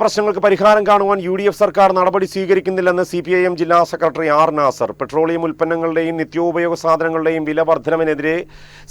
പ്രശ്നങ്ങൾക്ക് പരിഹാരം കാണുവാൻ യു.ഡി.എഫ് സർക്കാർ നടപടി സ്വീകരിക്കുന്നില്ലെന്ന് CPIM ജില്ലാ സെക്രട്ടറി ആർ നാസർ. പെട്രോളിയം ഉൽപ്പന്നങ്ങളുടെയും നിത്യോപയോഗ സാധനങ്ങളുടെയും വില വർധനവിനെതിരെ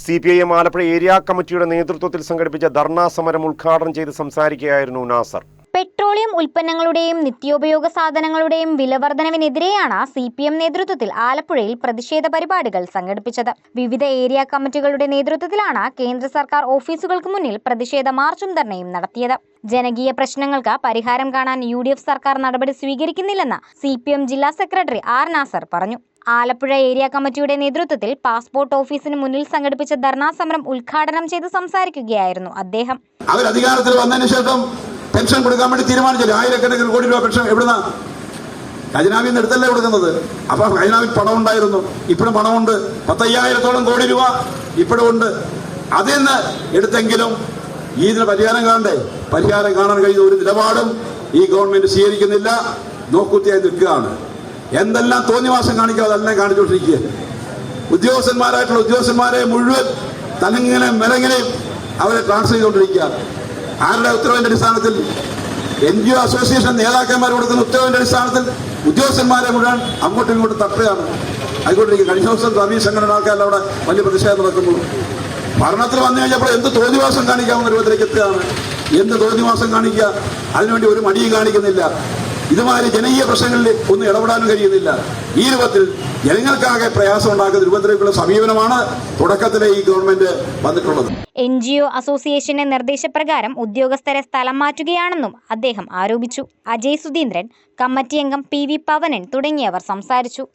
CPIM ആലപ്പുഴ ഏരിയ കമ്മിറ്റിയുടെ നേതൃത്വത്തിൽ സംഘടിപ്പിച്ച ധർണാ സമരം ഉദ്ഘാടനം ചെയ്ത് സംസാരിക്കുകയായിരുന്നു നാസർ. പെട്രോളിയം ഉൽപ്പന്നങ്ങളുടെയും നിത്യോപയോഗ സാധനങ്ങളുടെയും വിലവർധനവിനെതിരെയാണ് CPM നേതൃത്വത്തിൽ ആലപ്പുഴയിൽ പ്രതിഷേധ പരിപാടികൾ സംഘടിപ്പിച്ചത്. വിവിധ ഏരിയ കമ്മിറ്റികളുടെ നേതൃത്വത്തിലാണ് കേന്ദ്ര സർക്കാർ ഓഫീസുകൾക്ക് മുന്നിൽ പ്രതിഷേധ മാർച്ചും ധർണയും നടത്തിയത്. ജനകീയ പ്രശ്നങ്ങൾക്ക് പരിഹാരം കാണാൻ യു.ഡി.എഫ് സർക്കാർ നടപടി സ്വീകരിക്കുന്നില്ലെന്ന് CPM ജില്ലാ സെക്രട്ടറി ആർ നാസർ പറഞ്ഞു. ആലപ്പുഴ ഏരിയ കമ്മിറ്റിയുടെ നേതൃത്വത്തിൽ പാസ്പോർട്ട് ഓഫീസിന് മുന്നിൽ സംഘടിപ്പിച്ച ധർണാ സമരം ഉദ്ഘാടനം ചെയ്ത് സംസാരിക്കുകയായിരുന്നു അദ്ദേഹം. അധികാരത്തിൽ വന്നതിന് ശേഷം പെൻഷൻ കൊടുക്കാൻ വേണ്ടി തീരുമാനിച്ചില്ല. ആയിരക്കണക്കിന് കോടി രൂപ പെൻഷൻ എവിടുന്ന? ഖജനാവിൽ നിന്ന് എടുത്തല്ലേ കൊടുക്കുന്നത്. അപ്പൊ ഖജനാവിൽ പണം ഉണ്ടായിരുന്നു, ഇപ്പോഴും പണമുണ്ട്. 10,000-ഓളം കോടി രൂപ ഇപ്പോഴും ഉണ്ട്. അതിൽ നിന്ന് എടുത്തെങ്കിലും ഇതിന് പരിഹാരം കാണണ്ടേ? പരിഹാരം കാണാൻ കഴിയുന്ന ഒരു നിലപാടും ഈ ഗവൺമെന്റ് സ്വീകരിക്കുന്നില്ല. നോക്കുത്തിയായി നിൽക്കുകയാണ്. എന്തെല്ലാം തോന്നിവാസം കാണിക്കാതെ അതെല്ലാം കാണിച്ചുകൊണ്ടിരിക്കുക. ഉദ്യോഗസ്ഥന്മാരായിട്ടുള്ള ഉദ്യോഗസ്ഥന്മാരെ മുഴുവൻ തലങ്ങനെ മെലങ്ങനെയും അവരെ ട്രാൻസ്ഫർ ചെയ്തുകൊണ്ടിരിക്കുക. ആരുടെ ഉത്തരവിന്റെ അടിസ്ഥാനത്തിൽ? NGO അസോസിയേഷൻ നേതാക്കന്മാർ കൊടുക്കുന്ന ഉത്തരവിന്റെ അടിസ്ഥാനത്തിൽ ഉദ്യോഗസ്ഥന്മാരെ മുഴുവൻ അങ്ങോട്ടും ഇങ്ങോട്ടും തട്ടുകയാണ്. അതുകൊണ്ടിരിക്കും. കഴിഞ്ഞ ദിവസം സർവീസ് സംഘടന ആൾക്കാരുടെ അവിടെ വലിയ പ്രതിഷേധം നടക്കുന്നു. ഭരണത്തിൽ വന്നു കഴിഞ്ഞപ്പോൾ എന്ത് തോന്നിവാസം കാണിക്കാവുന്ന രൂപത്തിലേക്ക് എത്തുകയാണ്. എന്ത് തോന്നിവാസം കാണിക്കുക? അതിനുവേണ്ടി ഒരു മടിയും കാണിക്കുന്നില്ല. ഇതുമാതിരി ജനകീയ പ്രശ്നങ്ങളിൽ ഒന്നും ഇടപെടാനും കഴിയുന്നില്ല. ഈ രൂപത്തിൽ ജനങ്ങൾക്കാകെ പ്രയാസം ഉണ്ടാക്കുന്ന രൂപത്തിലേക്കുള്ള സമീപനമാണ് തുടക്കത്തിലെ ഈ ഗവൺമെന്റ് വന്നിട്ടുള്ളത്. NGO അസോസിയേഷന്റെ നിർദ്ദേശപ്രകാരം ഉദ്യോഗസ്ഥരെ സ്ഥലം മാറ്റുകയാണെന്നും അദ്ദേഹം ആരോപിച്ചു. അജയ് സുധീന്ദ്രൻ, കമ്മിറ്റി അംഗം PV പവനൻ തുടങ്ങിയവർ സംസാരിച്ചു.